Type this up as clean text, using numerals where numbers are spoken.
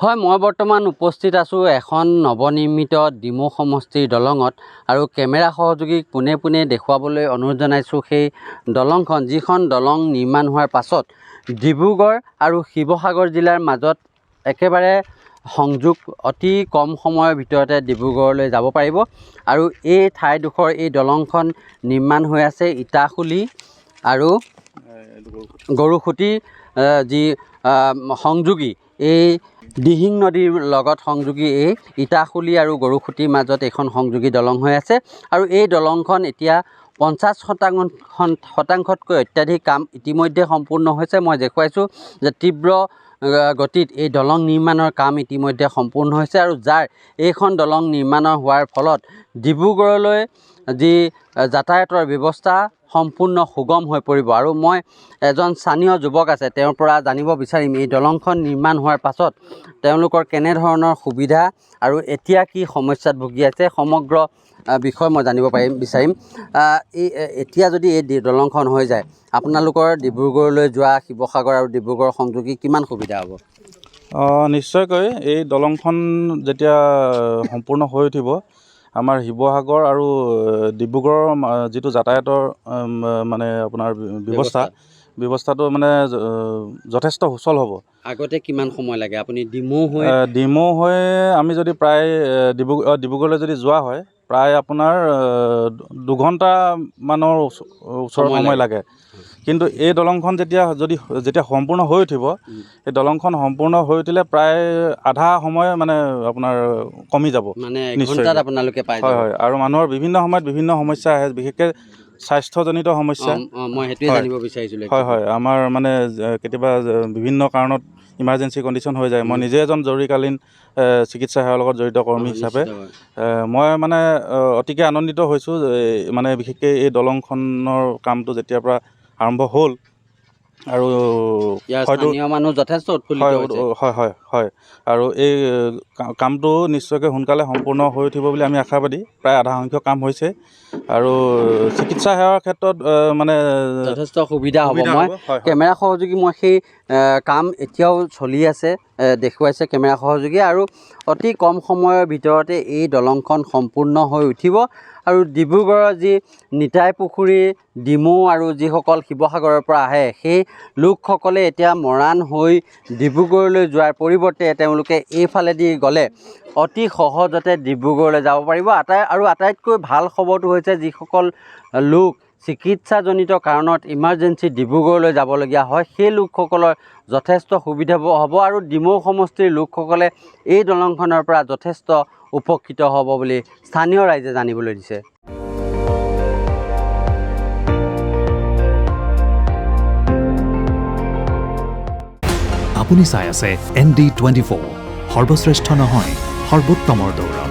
হয়, মই বৰ্তমান উপস্থিত আছোঁ এখন নৱনিৰ্মিত ডিমৌ সমষ্টিৰ দলঙত আৰু কেমেৰা সহযোগীক পোনে পোনে দেখুৱাবলৈ অনুৰোধ জনাইছোঁ সেই দলংখন, যিখন দলং নিৰ্মাণ হোৱাৰ পাছত ডিব্ৰুগড় আৰু শিৱসাগৰ জিলাৰ মাজত একেবাৰে সংযোগ অতি কম সময়ৰ ভিতৰতে ডিব্ৰুগড়লৈ যাব পাৰিব। আৰু এই ঠাইডোখৰ এই দলংখন নিৰ্মাণ হৈ আছে ইটাখুলি আৰু গৰুসুতি যি সংযোগী এই দিহিং নদীৰ লগত সংযোগী এই ইটাখুলি আৰু গৰুসুতিৰ মাজত এইখন সংযোগী দলং হৈ আছে। আৰু এই দলংখন এতিয়া 50শতাংশতকৈ অত্যাধিক কাম ইতিমধ্যে সম্পূৰ্ণ হৈছে। মই দেখুৱাইছোঁ যে তীব্ৰ গতিত এই দলং নিৰ্মাণৰ কাম ইতিমধ্যে সম্পূৰ্ণ হৈছে আৰু যাৰ এইখন দলং নিৰ্মাণৰ হোৱাৰ ফলত ডিব্ৰুগড়লৈ যি যাতায়াতৰ ব্যৱস্থা সম্পূৰ্ণ সুগম হৈ পৰিব। আৰু মই এজন স্থানীয় যুৱক আছে, তেওঁৰ পৰা জানিব বিচাৰিম এই দলংখন নিৰ্মাণ হোৱাৰ পাছত তেওঁলোকৰ কেনেধৰণৰ সুবিধা আৰু এতিয়া কি সমস্যাত ভুগি আছে সমগ্ৰ বিষয় মই জানিব বিচাৰিম। এতিয়া যদি এই দলংখন হৈ যায় আপোনালোকৰ ডিব্ৰুগড়লৈ যোৱা শিৱসাগৰ আৰু ডিব্ৰুগড় সংযোগী কিমান সুবিধা হ'ব? নিশ্চয়কৈ এই দলংখন যেতিয়া সম্পূৰ্ণ হৈ উঠিব আমাৰ শিৱসাগৰ আৰু ডিব্ৰুগড়ৰ যিটো যাতায়াতৰ মানে আপোনাৰ ব্যৱস্থাটো মানে যথেষ্ট সুচল হ'ব। আগতে কিমান সময় লাগে আপুনি ডিমৌ হৈ আমি যদি প্ৰায় ডিব্ৰুগড়লৈ যদি যোৱা হয় প্ৰায় আপোনাৰ 2 ঘণ্টামানৰ ওচৰ সময় লাগে। কিন্তু এই দলংখন যেতিয়া সম্পূৰ্ণ হৈ উঠিব এই দলংখন সম্পূৰ্ণ হৈ উঠিলে প্ৰায় আধা সময় মানে আপোনাৰ কমি যাব, মানে ঘণ্টাত আপোনালোকে পাই যাব। হয়, আৰু মানুহৰ বিভিন্ন সময়ত বিভিন্ন সমস্যা আহে, বিশেষকৈ স্বাস্থ্যজনিত সমস্যা। মই সেইটোৱে জানিব বিচাৰিছিলোঁ। হয়, আমাৰ মানে কেতিয়াবা বিভিন্ন কাৰণত ইমাৰ্জেঞ্চি কণ্ডিশ্যন হৈ যায়। মই নিজে এজন জৰুৰীকালীন চিকিৎসা সেৱাৰ লগত জড়িত কৰ্মী হিচাপে মই মানে অতিকৈ আনন্দিত হৈছোঁ মানে বিশেষকৈ এই দলংখনৰ কামটো যেতিয়াৰ পৰা আৰম্ভ হ'ল আৰু হয়তো মানুহ যথেষ্ট উৎফুল্লিত হৈছে। হয়, আৰু এই কামটো নিশ্চয়কৈ সোনকালে সম্পূৰ্ণ হৈ উঠিব বুলি আমি আশাবাদী। প্ৰায় আধা সংখ্যক কাম হৈছে আৰু চিকিৎসা সেৱাৰ ক্ষেত্ৰত মানে যথেষ্ট সুবিধা হ'ব। মই কেমেৰা সহযোগী মই সেই কাম এতিয়াও চলি আছে দেখুৱাইছে কেমেৰা সহযোগী, আৰু অতি কম সময়ৰ ভিতৰতে এই দলংখন সম্পূৰ্ণ হৈ উঠিব। আৰু ডিব্ৰুগড়ৰ যি নিতাই পুখুৰী, ডিমৌ আৰু যিসকল শিৱসাগৰৰ পৰা আহে সেই লোকসকলে এতিয়া মৰাণ হৈ ডিব্ৰুগড়লৈ যোৱাৰ পৰিৱৰ্তে তেওঁলোকে এইফালেদি গ'লে অতি সহজতে ডিব্ৰুগড়লৈ যাব পাৰিব। আৰু আটাইতকৈ ভাল খবৰটো হৈছে যিসকল লোক চিকিৎসাজনিত কাৰণত ইমাৰ্জেঞ্চি ডিব্ৰুগড়লৈ যাবলগীয়া হয় সেই লোকসকলৰ যথেষ্ট সুবিধা হ'ব আৰু ডিমৌ সমষ্টিৰ লোকসকলে এই দলংখনৰ পৰা যথেষ্ট উপকৃত হ'ব বুলি স্থানীয় ৰাইজে জানিবলৈ দিছে। আপুনি চাই আছে ND24, সৰ্বশ্ৰেষ্ঠ নহয় সৰ্বোত্তমৰ দৌৰ।